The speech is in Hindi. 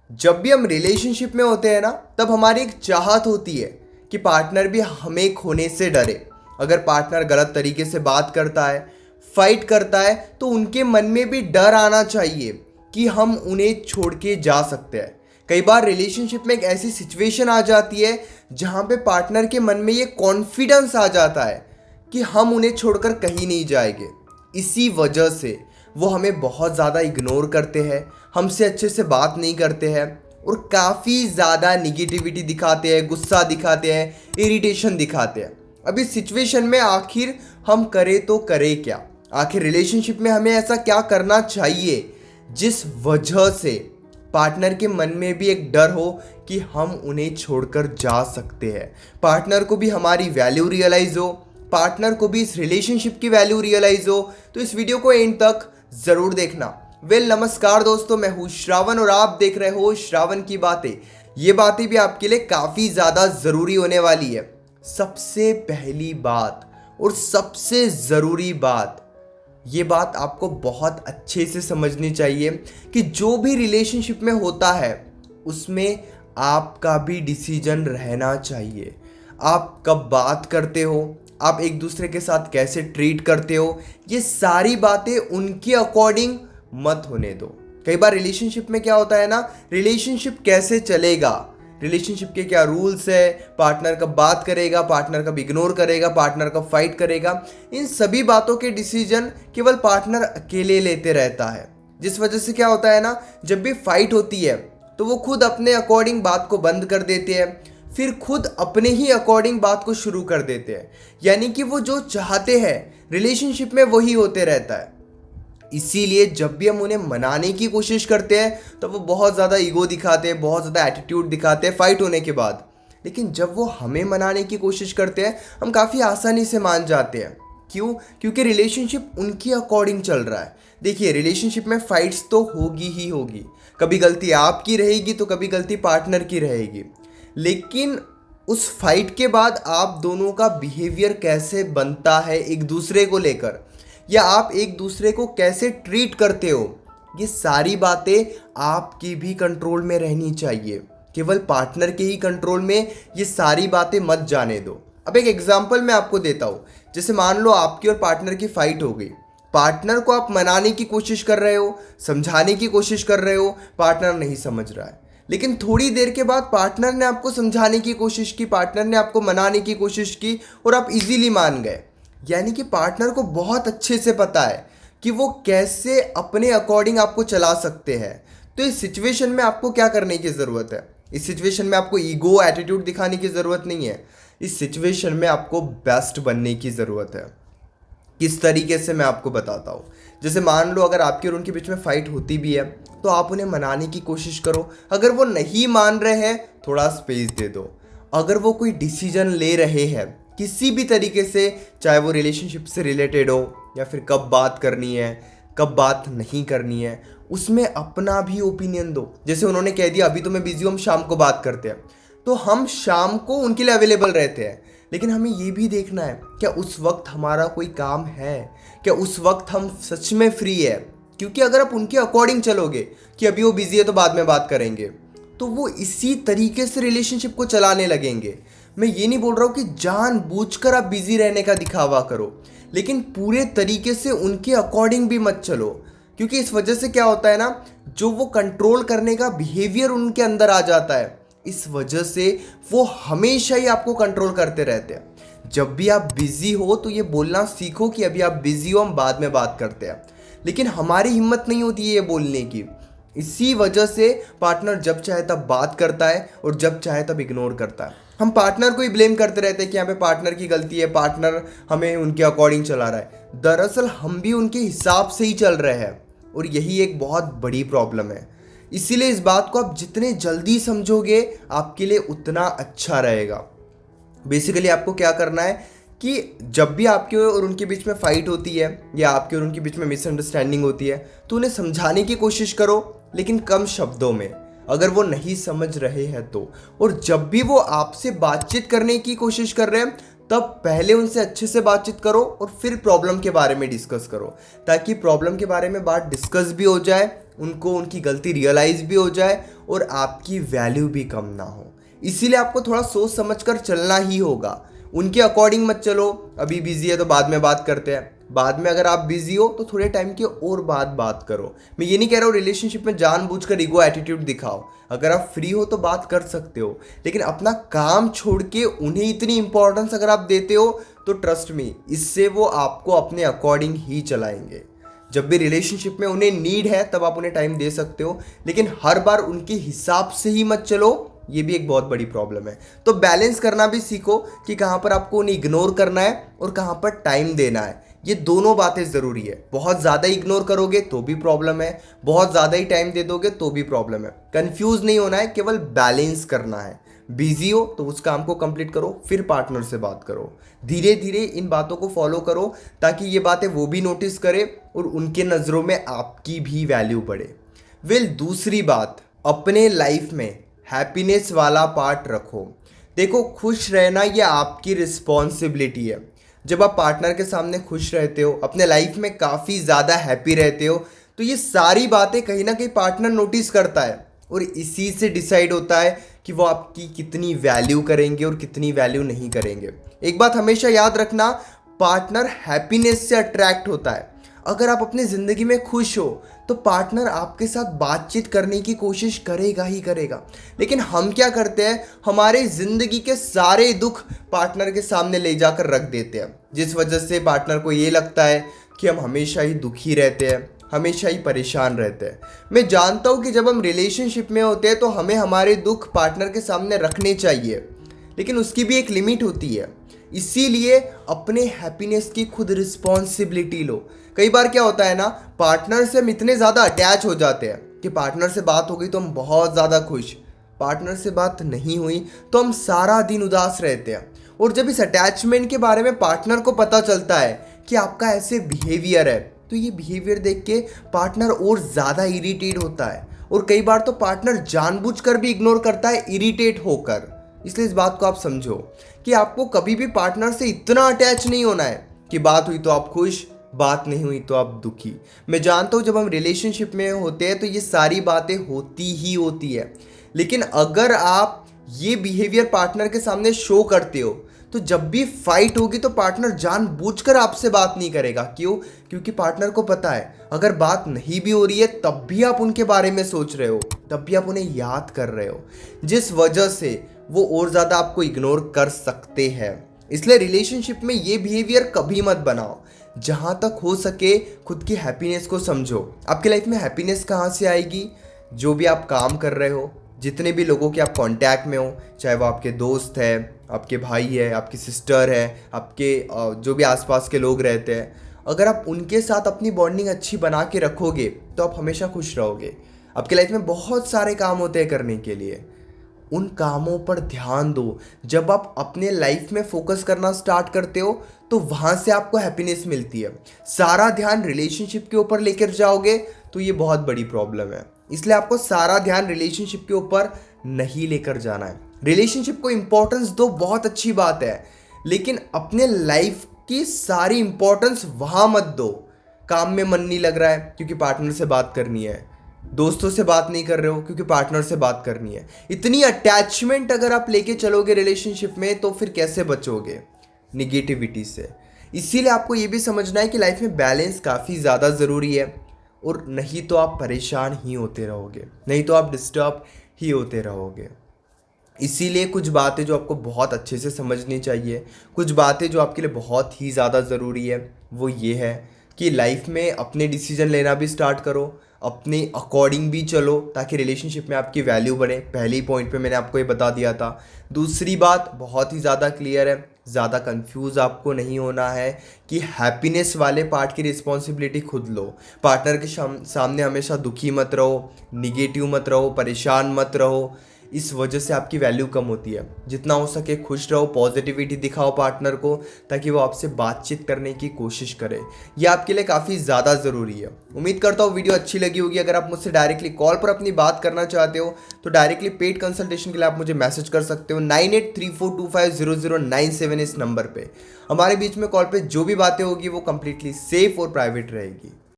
जब भी हम रिलेशनशिप में होते हैं ना, तब हमारी एक चाहत होती है कि पार्टनर भी हमें खोने से डरे। अगर पार्टनर गलत तरीके से बात करता है, फाइट करता है, तो उनके मन में भी डर आना चाहिए कि हम उन्हें छोड़ के जा सकते हैं। कई बार रिलेशनशिप में एक ऐसी सिचुएशन आ जाती है जहाँ पे पार्टनर के मन में ये कॉन्फिडेंस आ जाता है कि हम उन्हें छोड़कर कहीं नहीं जाएंगे। इसी वजह से वो हमें बहुत ज़्यादा इग्नोर करते हैं, हमसे अच्छे से बात नहीं करते हैं और काफ़ी ज़्यादा निगेटिविटी दिखाते हैं, गुस्सा दिखाते हैं, इरिटेशन दिखाते हैं। अब इस सिचुएशन में आखिर हम करें तो करें क्या? आखिर रिलेशनशिप में हमें ऐसा क्या करना चाहिए जिस वजह से पार्टनर के मन में भी एक डर हो कि हम उन्हें छोड़कर जा सकते हैं, पार्टनर को भी हमारी वैल्यू रियलाइज हो, पार्टनर को भी इस रिलेशनशिप की वैल्यू रियलाइज हो। तो इस वीडियो को एंड तक ज़रूर देखना। नमस्कार दोस्तों, मैं हूँ श्रावण और आप देख रहे हो श्रावण की बातें। ये बातें भी आपके लिए काफ़ी ज़्यादा ज़रूरी होने वाली है। सबसे पहली बात और सबसे ज़रूरी बात, ये बात आपको बहुत अच्छे से समझनी चाहिए कि जो भी रिलेशनशिप में होता है उसमें आपका भी डिसीजन रहना चाहिए। आप कब बात करते हो, आप एक दूसरे के साथ कैसे ट्रीट करते हो, ये सारी बातें उनके अकॉर्डिंग मत होने दो। कई बार रिलेशनशिप में क्या होता है ना, रिलेशनशिप कैसे चलेगा, रिलेशनशिप के क्या रूल्स है, पार्टनर कब बात करेगा, पार्टनर कब इग्नोर करेगा, पार्टनर कब फाइट करेगा, इन सभी बातों के डिसीजन केवल पार्टनर अकेले लेते रहता है। जिस वजह से क्या होता है ना, जब भी फाइट होती है तो वो खुद अपने अकॉर्डिंग बात को बंद कर देते हैं, फिर खुद अपने ही अकॉर्डिंग बात को शुरू कर देते हैं। यानी कि वो जो चाहते हैं रिलेशनशिप में वही होते रहता है। इसीलिए जब भी हम उन्हें मनाने की कोशिश करते हैं तो वो बहुत ज़्यादा ईगो दिखाते हैं, बहुत ज़्यादा एटीट्यूड दिखाते हैं फाइट होने के बाद। लेकिन जब वो हमें मनाने की कोशिश करते हैं हम काफ़ी आसानी से मान जाते हैं। क्यों? क्योंकि रिलेशनशिप उनके अकॉर्डिंग चल रहा है। देखिए, रिलेशनशिप में फाइट्स तो होगी ही होगी, कभी गलती आपकी रहेगी तो कभी गलती पार्टनर की रहेगी। लेकिन उस फाइट के बाद आप दोनों का बिहेवियर कैसे बनता है एक दूसरे को लेकर, या आप एक दूसरे को कैसे ट्रीट करते हो, ये सारी बातें आपकी भी कंट्रोल में रहनी चाहिए। केवल पार्टनर के ही कंट्रोल में ये सारी बातें मत जाने दो। अब एक एग्जांपल मैं आपको देता हूँ। जैसे मान लो आपकी और पार्टनर की फाइट हो गई, पार्टनर को आप मनाने की कोशिश कर रहे हो, समझाने की कोशिश कर रहे हो, पार्टनर नहीं समझ रहा है। लेकिन थोड़ी देर के बाद पार्टनर ने आपको समझाने की कोशिश की, पार्टनर ने आपको मनाने की कोशिश की और आप इजीली मान गए। यानी कि पार्टनर को बहुत अच्छे से पता है कि वो कैसे अपने अकॉर्डिंग आपको चला सकते हैं। तो इस सिचुएशन में आपको क्या करने की ज़रूरत है? इस सिचुएशन में आपको ईगो एटीट्यूड दिखाने की ज़रूरत नहीं है। इस सिचुएशन में आपको बेस्ट बनने की ज़रूरत है। किस तरीके से, मैं आपको बताता हूँ। जैसे मान लो अगर आपके और उनके बीच में फाइट होती भी है तो आप उन्हें मनाने की कोशिश करो। अगर वो नहीं मान रहे हैं थोड़ा स्पेस दे दो। अगर वो कोई डिसीजन ले रहे हैं किसी भी तरीके से, चाहे वो रिलेशनशिप से रिलेटेड हो या फिर कब बात करनी है, कब बात नहीं करनी है, उसमें अपना भी ओपिनियन दो। जैसे उन्होंने कह दिया अभी तो मैं बिजी हूँ, हम शाम को बात करते हैं, तो हम शाम को उनके लिए अवेलेबल रहते हैं। लेकिन हमें ये भी देखना है क्या उस वक्त हमारा कोई काम है, क्या उस वक्त हम सच में फ्री है। क्योंकि अगर आप उनके अकॉर्डिंग चलोगे कि अभी वो बिजी है तो बाद में बात करेंगे, तो वो इसी तरीके से रिलेशनशिप को चलाने लगेंगे। मैं ये नहीं बोल रहा हूँ कि जानबूझकर आप बिजी रहने का दिखावा करो, लेकिन पूरे तरीके से उनके अकॉर्डिंग भी मत चलो। क्योंकि इस वजह से क्या होता है ना, जो वो कंट्रोल करने का बिहेवियर उनके अंदर आ जाता है, इस वजह से वो हमेशा ही आपको कंट्रोल करते रहते हैं। जब भी आप बिजी हो तो ये बोलना सीखो कि अभी आप बिजी हो, हम बाद में बात करते हैं। लेकिन हमारी हिम्मत नहीं होती है ये बोलने की। इसी वजह से पार्टनर जब चाहे तब बात करता है और जब चाहे तब इग्नोर करता है। हम पार्टनर को ही ब्लेम करते रहते हैं कि यहाँ पे पार्टनर की गलती है, पार्टनर हमें उनके अकॉर्डिंग चला रहा है। दरअसल हम भी उनके हिसाब से ही चल रहे हैं और यही एक बहुत बड़ी प्रॉब्लम है। इसीलिए इस बात को आप जितने जल्दी समझोगे आपके लिए उतना अच्छा रहेगा। बेसिकली आपको क्या करना है कि जब भी आपके और उनके बीच में फाइट होती है या आपके और उनके बीच में मिसअंडरस्टैंडिंग होती है तो उन्हें समझाने की कोशिश करो, लेकिन कम शब्दों में, अगर वो नहीं समझ रहे हैं तो। और जब भी वो आपसे बातचीत करने की कोशिश कर रहे हैं तब पहले उनसे अच्छे से बातचीत करो और फिर प्रॉब्लम के बारे में डिस्कस करो, ताकि प्रॉब्लम के बारे में बात डिस्कस भी हो जाए उनको उनकी गलती रियलाइज भी हो जाए और आपकी वैल्यू भी कम ना हो। इसीलिए आपको थोड़ा सोच समझ कर चलना ही होगा। उनके अकॉर्डिंग मत चलो, अभी बिजी है तो बाद में बात करते हैं। बाद में अगर आप बिजी हो तो थोड़े टाइम के और बाद बात करो। मैं ये नहीं कह रहा हूँ रिलेशनशिप में जानबूझकर ईगो एटीट्यूड दिखाओ। अगर आप फ्री हो तो बात कर सकते हो, लेकिन अपना काम छोड़ के उन्हें इतनी इंपॉर्टेंस अगर आप देते हो तो ट्रस्ट मी, इससे वो आपको अपने अकॉर्डिंग ही चलाएंगे। जब भी रिलेशनशिप में उन्हें नीड है तब आप उन्हें टाइम दे सकते हो, लेकिन हर बार उनके हिसाब से ही मत चलो। ये भी एक बहुत बड़ी प्रॉब्लम है। तो बैलेंस करना भी सीखो कि कहाँ पर आपको उन्हें इग्नोर करना है और कहाँ पर टाइम देना है। ये दोनों बातें ज़रूरी है। बहुत ज़्यादा इग्नोर करोगे तो भी प्रॉब्लम है, बहुत ज़्यादा ही टाइम दे दोगे तो भी प्रॉब्लम है। कंफ्यूज नहीं होना है, केवल बैलेंस करना है। बिजी हो तो उस काम को कंप्लीट करो, फिर पार्टनर से बात करो। धीरे धीरे इन बातों को फॉलो करो ताकि ये बातें वो भी नोटिस करे और उनके नज़रों में आपकी भी वैल्यू बढ़े। दूसरी बात, अपने लाइफ में हैप्पीनेस वाला पार्ट रखो। देखो, खुश रहना ये आपकी रिस्पॉन्सिबिलिटी है। जब आप पार्टनर के सामने खुश रहते हो, अपने लाइफ में काफ़ी ज़्यादा हैप्पी रहते हो, तो ये सारी बातें कहीं ना कहीं पार्टनर नोटिस करता है और इसी से डिसाइड होता है कि वो आपकी कितनी वैल्यू करेंगे और कितनी वैल्यू नहीं करेंगे। एक बात हमेशा याद रखना, पार्टनर हैप्पीनेस से अट्रैक्ट होता है। अगर आप अपनी ज़िंदगी में खुश हो तो पार्टनर आपके साथ बातचीत करने की कोशिश करेगा ही करेगा। लेकिन हम क्या करते हैं, हमारे ज़िंदगी के सारे दुख पार्टनर के सामने ले जाकर रख देते हैं, जिस वजह से पार्टनर को ये लगता है कि हम हमेशा ही दुखी रहते हैं, हमेशा ही परेशान रहते हैं। मैं जानता हूँ कि जब हम रिलेशनशिप में होते हैं तो हमें हमारे दुख पार्टनर के सामने रखने चाहिए, लेकिन उसकी भी एक लिमिट होती है। इसीलिए अपने हैप्पीनेस की खुद रिस्पॉन्सिबिलिटी लो। कई बार क्या होता है ना, पार्टनर से हम इतने ज़्यादा अटैच हो जाते हैं कि पार्टनर से बात हो गई तो हम बहुत ज़्यादा खुश, पार्टनर से बात नहीं हुई तो हम सारा दिन उदास रहते हैं। और जब इस अटैचमेंट के बारे में पार्टनर को पता चलता है कि आपका ऐसे बिहेवियर है, तो ये बिहेवियर देख के पार्टनर और ज़्यादा इरिटेट होता है। और कई बार तो पार्टनर जानबूझकर भी इग्नोर करता है इरिटेट होकर। इसलिए इस बात को आप समझो कि आपको कभी भी पार्टनर से इतना अटैच नहीं होना है कि बात हुई तो आप खुश, बात नहीं हुई तो आप दुखी। मैं जानता हूँ जब हम रिलेशनशिप में होते हैं तो ये सारी बातें होती ही होती है, लेकिन अगर आप ये बिहेवियर पार्टनर के सामने शो करते हो तो जब भी फाइट होगी तो पार्टनर जानबूझकर आपसे बात नहीं करेगा। क्यों? क्योंकि पार्टनर को पता है अगर बात नहीं भी हो रही है तब भी आप उनके बारे में सोच रहे हो, तब भी आप उन्हें याद कर रहे हो, जिस वजह से वो और ज़्यादा आपको इग्नोर कर सकते हैं। इसलिए रिलेशनशिप में ये बिहेवियर कभी मत बनाओ। जहाँ तक हो सके खुद की हैप्पीनेस को समझो। आपकी लाइफ में हैप्पीनेस कहाँ से आएगी? जो भी आप काम कर रहे हो, जितने भी लोगों के आप कांटेक्ट में हो, चाहे वो आपके दोस्त है, आपके भाई है, आपकी सिस्टर है, आपके जो भी आसपास के लोग रहते हैं, अगर आप उनके साथ अपनी बॉन्डिंग अच्छी बना के रखोगे तो आप हमेशा खुश रहोगे। आपकी लाइफ में बहुत सारे काम होते हैं करने के लिए, उन कामों पर ध्यान दो। जब आप अपने लाइफ में फोकस करना स्टार्ट करते हो तो वहाँ से आपको हैप्पीनेस मिलती है। सारा ध्यान रिलेशनशिप के ऊपर लेकर जाओगे तो ये बहुत बड़ी प्रॉब्लम है। इसलिए आपको सारा ध्यान रिलेशनशिप के ऊपर नहीं लेकर जाना है। रिलेशनशिप को इम्पोर्टेंस दो, बहुत अच्छी बात है, लेकिन अपने लाइफ की सारी इम्पोर्टेंस वहाँ मत दो। काम में मन नहीं लग रहा है क्योंकि पार्टनर से बात करनी है, दोस्तों से बात नहीं कर रहे हो क्योंकि पार्टनर से बात करनी है। इतनी अटैचमेंट अगर आप लेके चलोगे रिलेशनशिप में तो फिर कैसे बचोगे निगेटिविटी से? इसीलिए आपको ये भी समझना है कि लाइफ में बैलेंस काफ़ी ज़्यादा ज़रूरी है, और नहीं तो आप परेशान ही होते रहोगे, नहीं तो आप डिस्टर्ब ही होते रहोगे। इसीलिए कुछ बातें जो आपको बहुत अच्छे से समझनी चाहिए, कुछ बातें जो आपके लिए बहुत ही ज़्यादा ज़रूरी है, वो ये है कि लाइफ में अपने डिसीजन लेना भी स्टार्ट करो, अपने अकॉर्डिंग भी चलो ताकि रिलेशनशिप में आपकी वैल्यू बढ़े। पहले ही पॉइंट पे मैंने आपको ये बता दिया था। दूसरी बात बहुत ही ज़्यादा क्लियर है, ज़्यादा कंफ्यूज आपको नहीं होना है कि हैप्पीनेस वाले पार्ट की रिस्पॉन्सिबिलिटी खुद लो। पार्टनर के सामने हमेशा दुखी मत रहो, निगेटिव मत रहो, परेशान मत रहो, इस वजह से आपकी वैल्यू कम होती है। जितना हो सके खुश रहो, पॉजिटिविटी दिखाओ पार्टनर को ताकि वो आपसे बातचीत करने की कोशिश करे। ये आपके लिए काफ़ी ज़्यादा ज़रूरी है। उम्मीद करता हूँ वीडियो अच्छी लगी होगी। अगर आप मुझसे डायरेक्टली कॉल पर अपनी बात करना चाहते हो तो डायरेक्टली पेड कंसल्टेशन के लिए आप मुझे मैसेज कर सकते हो 9834250097 इस नंबर पर। हमारे बीच में कॉल पर जो भी बातें होगी वो कम्प्लीटली सेफ और प्राइवेट रहेगी।